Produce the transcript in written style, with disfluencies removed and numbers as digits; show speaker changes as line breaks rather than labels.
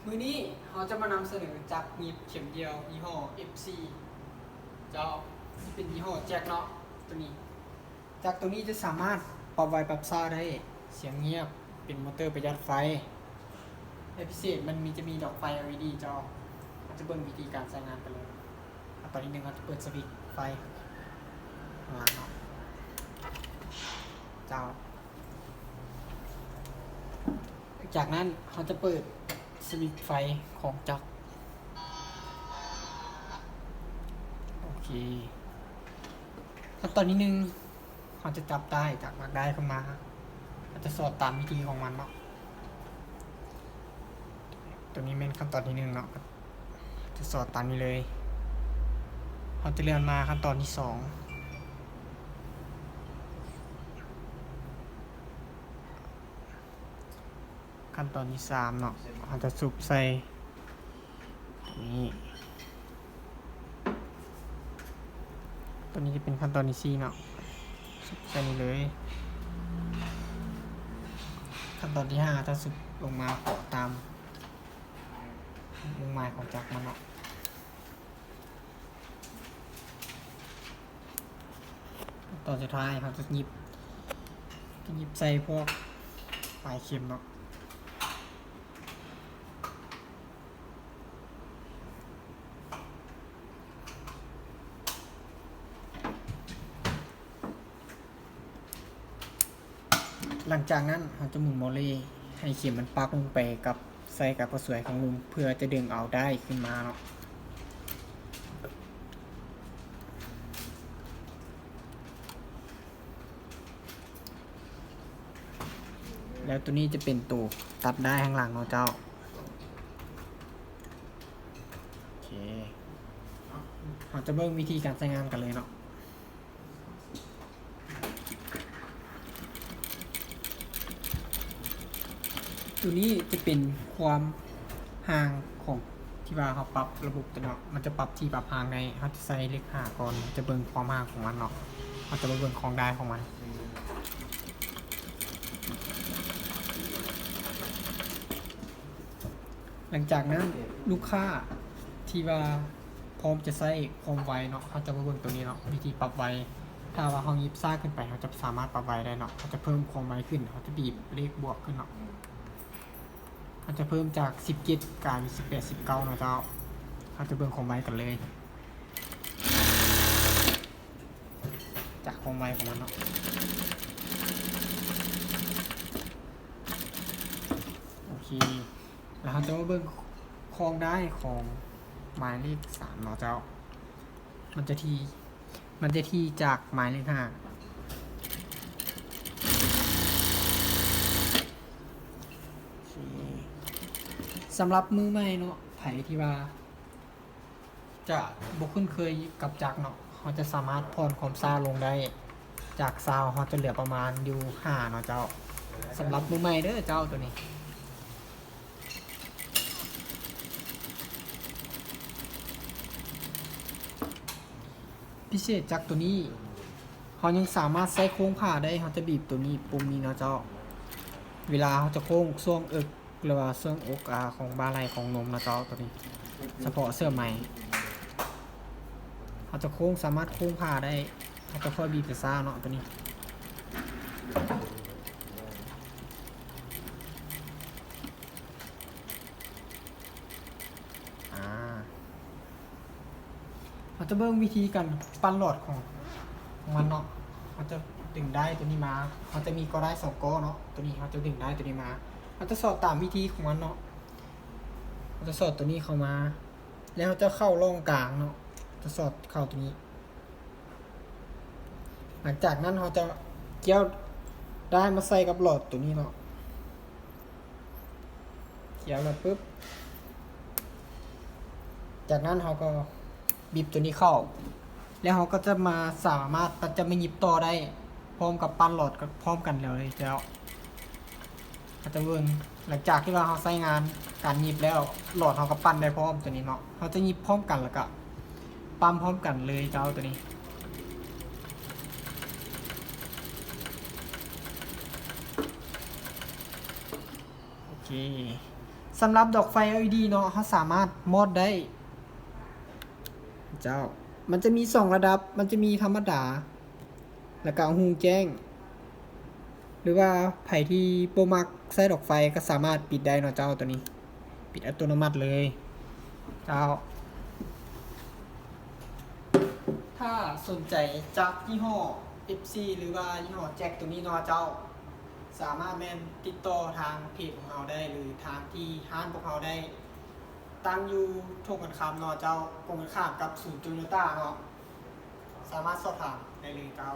มือนี้เราจะมานำเสนอจักรหนีบเข็มเดียวยี่ห้อ FC เจ้าที่เป็นยี่ห้อแจ็คเนาะตัวนี้จักรตัวนี้จะสามารถปรับไวปรับซ่าได้เสียงเงียบเป็นมอเตอร์ประหยัดไฟและพิเศษมันจะมีดอกไฟ LED เจ้าเราจะเบิ่งวิธีการใช้งานกันเลยตอนนี้เราจะเปิดสวิตช์ไฟข้างหลังเนาะเจ้าจากนั้นเราจะเปิดสวิตช์ไฟของจักรโอเคขั้นตอนนี้นึงเราจะจับได้จากหลักได้เข้ามาเราจะสอดตามวิธีของมันเนาะตัวนี้เป็นขั้นตอนที่หนึ่งเนาะจะสอดตามนี้เลยเราจะเลื่อนมาขั้นตอนที่สองขั้นตอนที่สามเนาะเราจะสูบใส่นี่ตัวนี้จะเป็นขั้นตอนที่สี่เนาะสูบใส่นี่เลยขั้นตอนที่ห้าจะสูบลงมาตามมุมหมายของจักรมันเนาะตอนสุดท้ายเราจะหยิบใส่พวกปลายเข็มเนาะหลังจากนั้นเราจะหมุนโมเลให้เข็มมันปักลงไปกับใส่กับกระสวยของมุมเพื่อจะดึงเอาได้ขึ้นมาเนาะแล้วตัวนี้จะเป็นตัวตัดได้ข้างหลังเนาะเจ้าโอเคเราจะเบิ่งวิธีการใช้งานกันเลยเนาะตัวนี้จะเป็นความห่างของที่ว่าเขาปรับระบบตัวเนาะมันจะปรับที่ปรับห่างในเขาจะใส่เลข5ก่อนจะเบิ่งความห่างของมันเนาะเขาจะเบิ่งของได้ของมันหลังจากนั้นลูกค้าที่ว่าพร้อมจะใส่ความไวเนาะเขาจะมาเบิ่งตัวนี้เนาะวิธีปรับไวถ้าว่าเขายิบซ่าขึ้นไปเขาจะสามารถปรับไวได้เนาะเขาจะเพิ่มความไวขึ้นเขาจะบีบเลขบวกขึ้นเนาะเขาจะเพิ่มจาก17กลายเป็น18 19เนาะเจ้าเขาจะเบิ่งความไวกันเลยจากความไวของมันเนาะโอเคแล้วเขาจะมาเบิ่งคลองได้ของหมายเลข3เนาะเจ้ามันจะที่จากหมายเลข5สำหรับมือใหม่เนาะไผที่ว่าจะบ่คุ้นเคยกับจักรเนาะเขาจะสามารถผ่อนความซ่าลงได้จากซาวเขาจะเหลือประมาณอยู่5เนาะเจ้าสำหรับมือใหม่เด้อเจ้าตัวนี้พิเศษจากตัวนี้เขายังสามารถใส่โค้งผ้าได้เขาจะบีบตัวนี้ปุ่มนี้เนาะเจ้าเวลาเขาจะโค้งช่วงอกหรือว่าช่วงอกของบ่าไหล่ของนมนะเจ้าตัวนี้เฉพาะเสื้อใหม่เขาจะโค้งสามารถโค้งผ้าได้เขาจะค่อยบีบไปซ่าเนาะตัวนี้เราจะเบิ่งวิธีการปั้นหลอดของมันเนาะเขาจะดึงได้ตัวนี้มาเขาจะมีก็ได้2ก้อเนาะตัวนี้เขาจะดึงได้ตัวนี้มาเขาจะสอดตามวิธีของมันเนาะเขาจะสอดตัวนี้เข้ามาแล้วเขาจะเข้าร่องกลางเนาะจะสอดเข้าตัวนี้หลังจากนั้นเขาจะเกี่ยวได้มาใส่กับหลอดตัวนี้เนาะเกี่ยวแล้วปุ๊บจากนั้นเขาก็บีบตัวนี้เข้าแล้วเขาก็จะมาสามารถจะไม่หยิบต่อได้พร้อมกับปั้นหลอดพร้อมกันเลยแล้วเขาจะเบิ่งหลังจากที่ว่าเขาใช้งานการหยิบแล้วหลอดเขาก็ปั้นได้พร้อมตัวนี้เนาะเขาจะหยิบพร้อมกันแล้วก็ปั้มพร้อมกันเลยเจ้าตัวนี้โอเค สำหรับดอกไฟ LED เนาะเขาสามารถมอดได้เจ้ามันจะมี2ระดับมันจะมีธรรมดาแล้วก็หูแจ้งหรือว่าไผที่โปรมักใส่ดอกไฟก็สามารถปิดได้เนาะเจ้าตัวนี้ปิดอัตโนมัติเลยเจ้าถ้าสนใจจากยี่ห้อ FC หรือว่ายี่ห้อแจ็คตัวนี้เนาะเจ้าสามารถแม่นติดต่อทางเพจของเราได้หรือทางที่ห้างพวกเราได้ตั้งอยู่ตรงกันข้ามเนาะเจ้าตรงกันข้ามกับศูนย์โตโยต้าเนาะสามารถสอบถามได้เลยเจ้า